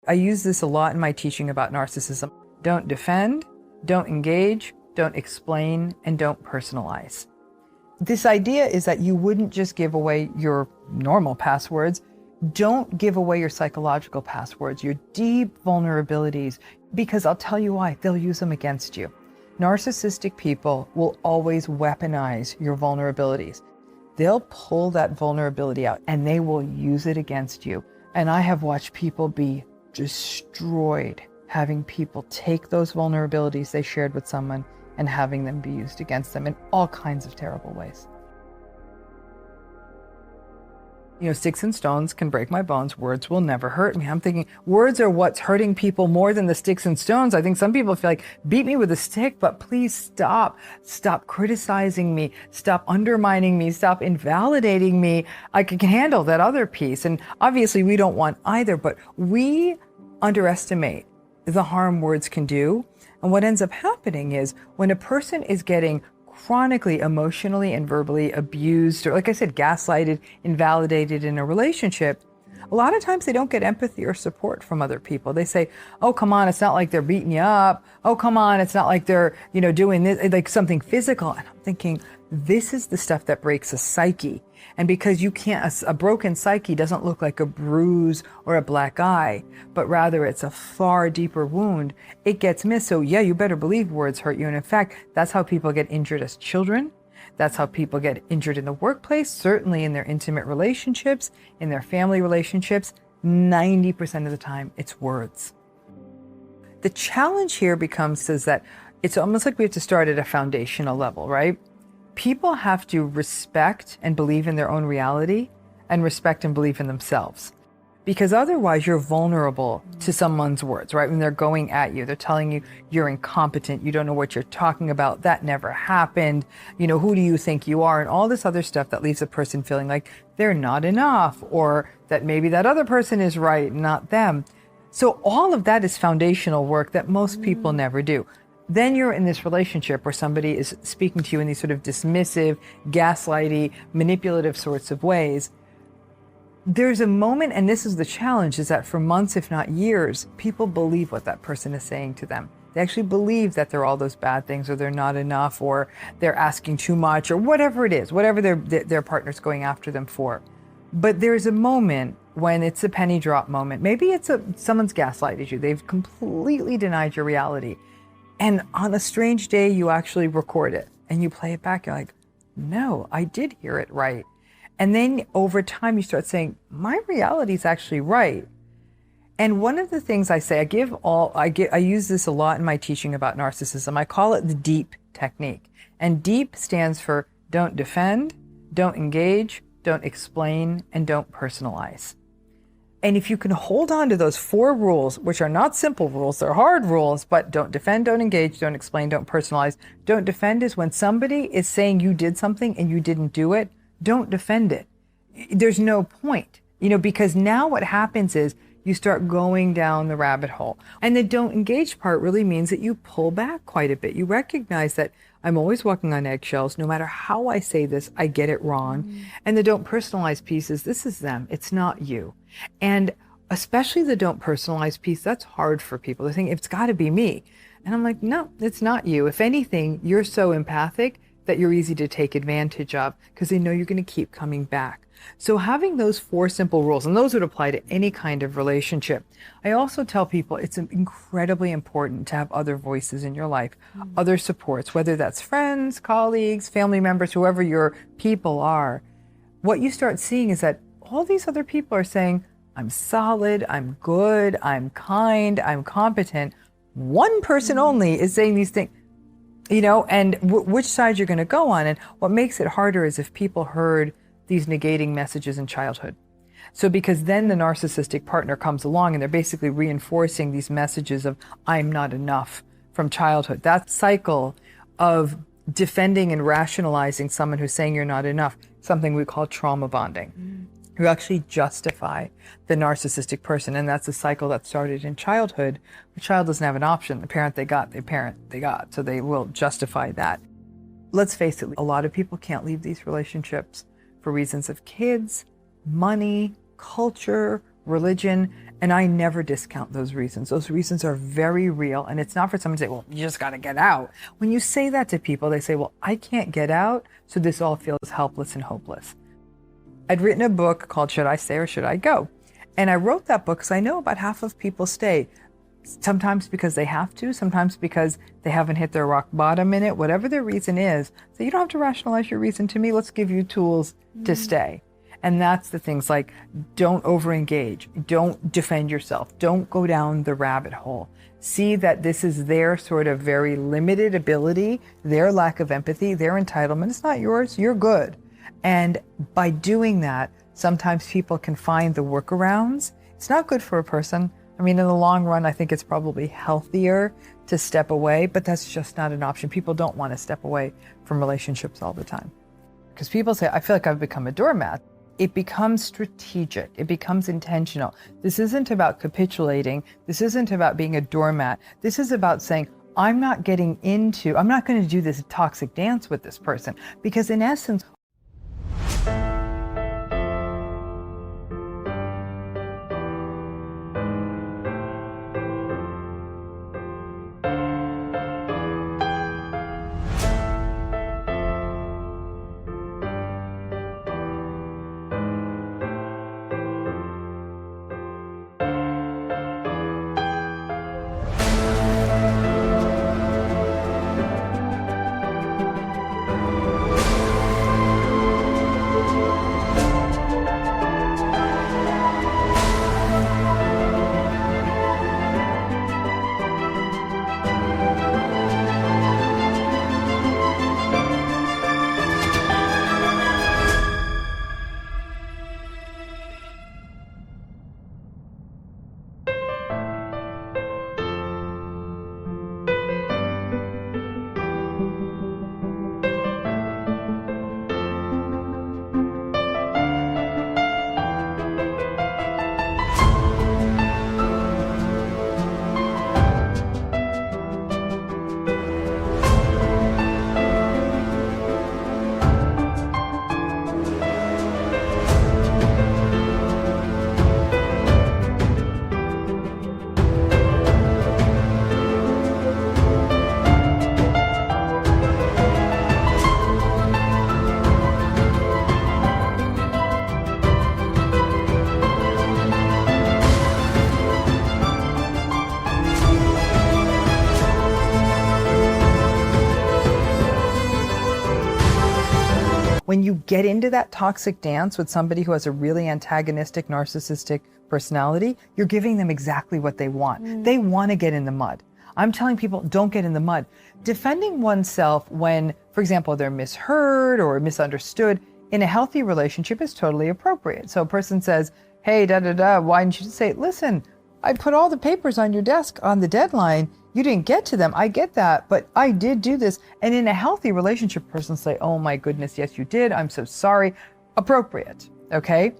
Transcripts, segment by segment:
I use this a lot in my teaching about narcissism. Don't defend, don't engage, don't explain, and don't personalize. This idea is that you wouldn't just give away your normal passwords. Don't give away your psychological passwords, your deep vulnerabilities, because I'll tell you why, they'll use them against you. Narcissistic people will always weaponize your vulnerabilities. They'll pull that vulnerability out and they will use it against you. And I have watched people be destroyed, having people take those vulnerabilities they shared with someone and having them be used against them in all kinds of terrible ways. You know, sticks and stones can break my bones. Words will never hurt me. I'm thinking words are what's hurting people more than the sticks and stones. I think some people feel like, beat me with a stick, but please stop. Stop criticizing me. Stop undermining me. Stop invalidating me. I can handle that other piece. And obviously we don't want either, but we underestimate the harm words can do. And what ends up happening is when a person is getting chronically emotionally and verbally abused, or like I said, gaslighted, invalidated in a relationship, a lot of times they don't get empathy or support from other people. They say, oh, come on, it's not like they're beating you up. Oh, come on, it's not like they're, doing this, like something physical. And I'm thinking, this is the stuff that breaks a psyche. And because you can't, a broken psyche doesn't look like a bruise or a black eye, but rather it's a far deeper wound, it gets missed. So yeah, you better believe words hurt you. And in fact, that's how people get injured as children. That's how people get injured in the workplace, certainly in their intimate relationships, in their family relationships. 90% of the time, it's words. The challenge here becomes is that it's almost like we have to start at a foundational level, right? People have to respect and believe in their own reality and respect and believe in themselves. Because otherwise you're vulnerable to someone's words, right? When they're going at you, they're telling you you're incompetent, you don't know what you're talking about, that never happened, who do you think you are? And all this other stuff that leaves a person feeling like they're not enough, or that maybe that other person is right, not them. So all of that is foundational work that most people never do. Then you're in this relationship where somebody is speaking to you in these sort of dismissive, gaslighty, manipulative sorts of ways. There's a moment, and this is the challenge, is that for months, if not years, people believe what that person is saying to them. They actually believe that they're all those bad things, or they're not enough, or they're asking too much, or whatever it is, whatever their partner's going after them for. But there's a moment when it's a penny drop moment. Maybe it's someone's gaslighted you. They've completely denied your reality. And on a strange day, you actually record it and you play it back. You're like, no, I did hear it right. And then over time, you start saying, my reality is actually right. And one of the things I say, I use this a lot in my teaching about narcissism. I call it the DEEP technique. And DEEP stands for don't defend, don't engage, don't explain, and don't personalize. And if you can hold on to those 4 rules, which are not simple rules, they're hard rules, but don't defend, don't engage, don't explain, don't personalize. Don't defend is when somebody is saying you did something and you didn't do it, don't defend it. There's no point, because now what happens is you start going down the rabbit hole. And the don't engage part really means that you pull back quite a bit. You recognize that I'm always walking on eggshells. No matter how I say this, I get it wrong. And the don't personalize piece is this is them. It's not you. And especially the don't personalize piece, that's hard for people. They think it's got to be me. And I'm like, no, it's not you. If anything, you're so empathic that you're easy to take advantage of because they know you're going to keep coming back. So having those 4 simple rules, and those would apply to any kind of relationship. I also tell people it's incredibly important to have other voices in your life, other supports, whether that's friends, colleagues, family members, whoever your people are. What you start seeing is that all these other people are saying, I'm solid, I'm good, I'm kind, I'm competent. One person only is saying these things, and which side you're going to go on. And what makes it harder is if people heard these negating messages in childhood. So because then the narcissistic partner comes along and they're basically reinforcing these messages of I'm not enough from childhood. That cycle of defending and rationalizing someone who's saying you're not enough, something we call trauma bonding. You actually justify the narcissistic person, and that's a cycle that started in childhood. The child doesn't have an option. The parent they got, so they will justify that. Let's face it, a lot of people can't leave these relationships for reasons of kids, money, culture, religion, and I never discount those reasons. Those reasons are very real, and it's not for someone to say, well, you just got to get out. When you say that to people, they say, well, I can't get out, so this all feels helpless and hopeless. I'd written a book called Should I Stay or Should I Go? And I wrote that book because I know about half of people stay, sometimes because they have to, sometimes because they haven't hit their rock bottom in it, whatever their reason is. So you don't have to rationalize your reason to me. Let's give you tools to stay. And that's the things like, don't over-engage, don't defend yourself, don't go down the rabbit hole. See that this is their sort of very limited ability, their lack of empathy, their entitlement. It's not yours, you're good. And by doing that, sometimes people can find the workarounds. It's not good for a person. I mean, in the long run, I think it's probably healthier to step away, but that's just not an option. People don't want to step away from relationships all the time. Because people say, I feel like I've become a doormat. It becomes strategic. It becomes intentional. This isn't about capitulating. This isn't about being a doormat. This is about saying, I'm not going to do this toxic dance with this person. Because in essence, when you get into that toxic dance with somebody who has a really antagonistic, narcissistic personality, you're giving them exactly what they want. They want to get in the mud. I'm telling people, don't get in the mud. Defending oneself when, for example, they're misheard or misunderstood in a healthy relationship is totally appropriate. So a person says, hey, why didn't you say, listen, I put all the papers on your desk on the deadline. You didn't get to them. I get that, but I did do this. And in a healthy relationship, person say, oh my goodness, yes, you did. I'm so sorry. Appropriate, okay?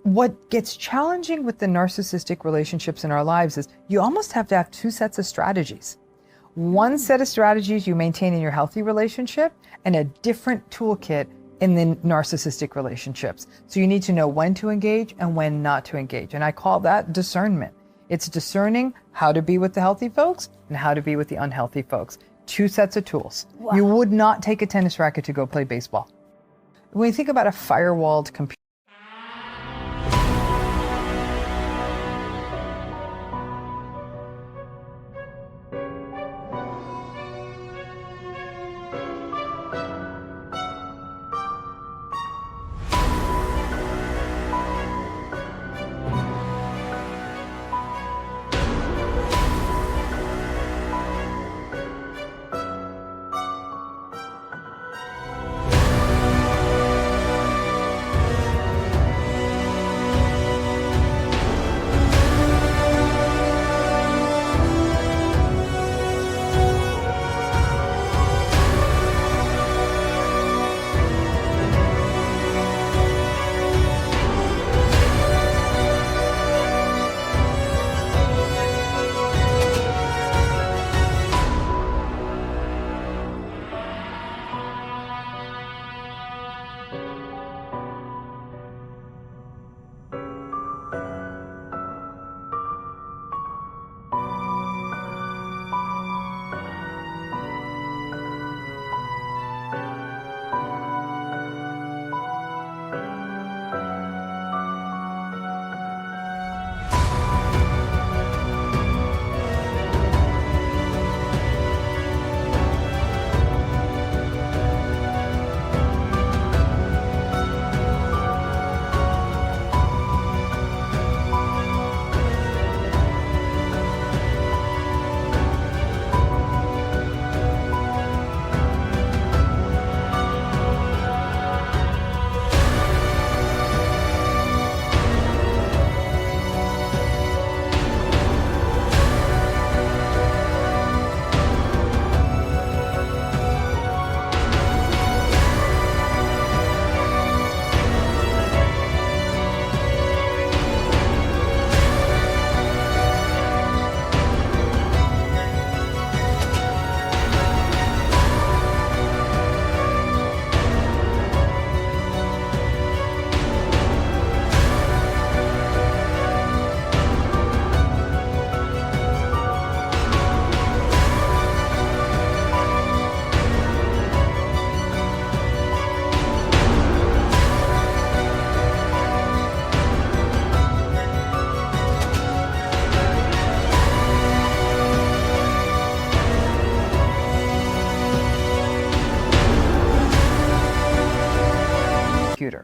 What gets challenging with the narcissistic relationships in our lives is you almost have to have two sets of strategies. One set of strategies you maintain in your healthy relationship and a different toolkit in the narcissistic relationships. So you need to know when to engage and when not to engage. And I call that discernment. It's discerning how to be with the healthy folks and how to be with the unhealthy folks. Two sets of tools. Wow. You would not take a tennis racket to go play baseball. When you think about a firewalled computer,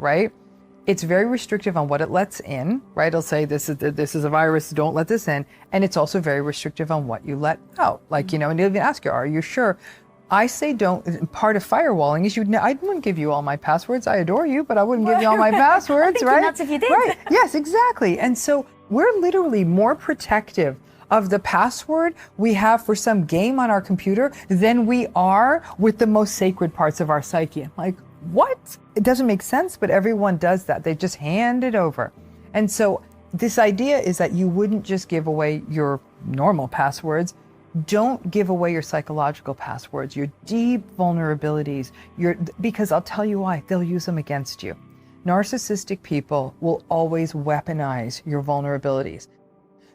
right? It's very restrictive on what it lets in, right? It'll say this is a virus, don't let this in. And it's also very restrictive on what you let out. Like, and they'll even ask you, are you sure? I say don't. Part of firewalling is I wouldn't give you all my passwords. I adore you, but I wouldn't give you all my passwords, I think right? Nuts if you did. Right. Yes, exactly. And so we're literally more protective of the password we have for some game on our computer than we are with the most sacred parts of our psyche. Like, what? It doesn't make sense, but everyone does that. They just hand it over. And so this idea is that you wouldn't just give away your normal passwords. Don't give away your psychological passwords, your deep vulnerabilities, because I'll tell you why, they'll use them against you. Narcissistic people will always weaponize your vulnerabilities.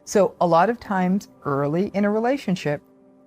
So a lot of times early in a relationship,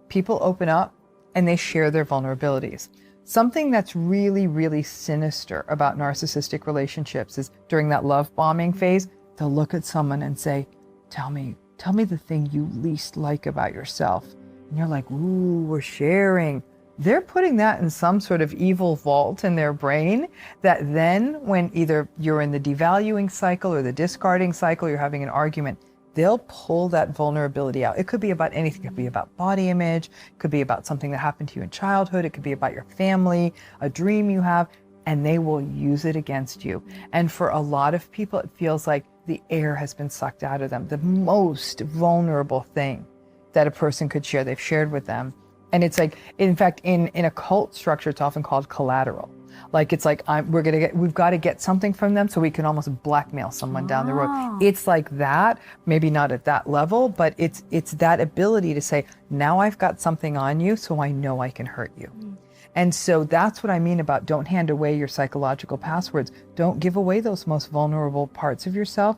people open up and they share their vulnerabilities. Something that's really, really sinister about narcissistic relationships is during that love bombing phase, they'll look at someone and say, tell me the thing you least like about yourself. And you're like, ooh, we're sharing. They're putting that in some sort of evil vault in their brain that then when either you're in the devaluing cycle or the discarding cycle, you're having an argument, they'll pull that vulnerability out. It could be about anything. It could be about body image. It could be about something that happened to you in childhood. It could be about your family, a dream you have, and they will use it against you. And for a lot of people, it feels like the air has been sucked out of them. The most vulnerable thing that a person could share, they've shared with them. And it's like, in fact, in a cult structure, it's often called collateral. Like, it's like, we've got to get something from them so we can almost blackmail someone down the road. It's like that, maybe not at that level, but it's that ability to say, now I've got something on you, so I know I can hurt you. And so that's what I mean about don't hand away your psychological passwords. Don't give away those most vulnerable parts of yourself.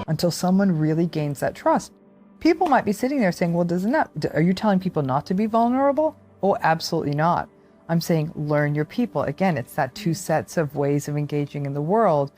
Until someone really gains that trust. People might be sitting there saying, well, are you telling people not to be vulnerable? Oh, absolutely not. I'm saying learn your people. Again, it's that two sets of ways of engaging in the world.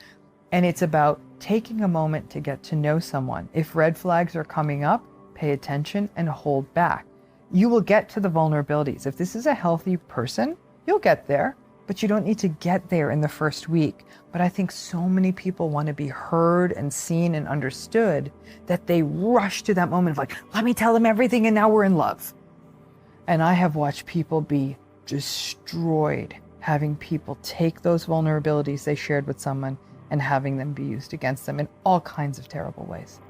And it's about taking a moment to get to know someone. If red flags are coming up, pay attention and hold back. You will get to the vulnerabilities. If this is a healthy person, you'll get there. But you don't need to get there in the first week. But I think so many people want to be heard and seen and understood that they rush to that moment of like, let me tell them everything and now we're in love. And I have watched people be destroyed having people take those vulnerabilities they shared with someone and having them be used against them in all kinds of terrible ways.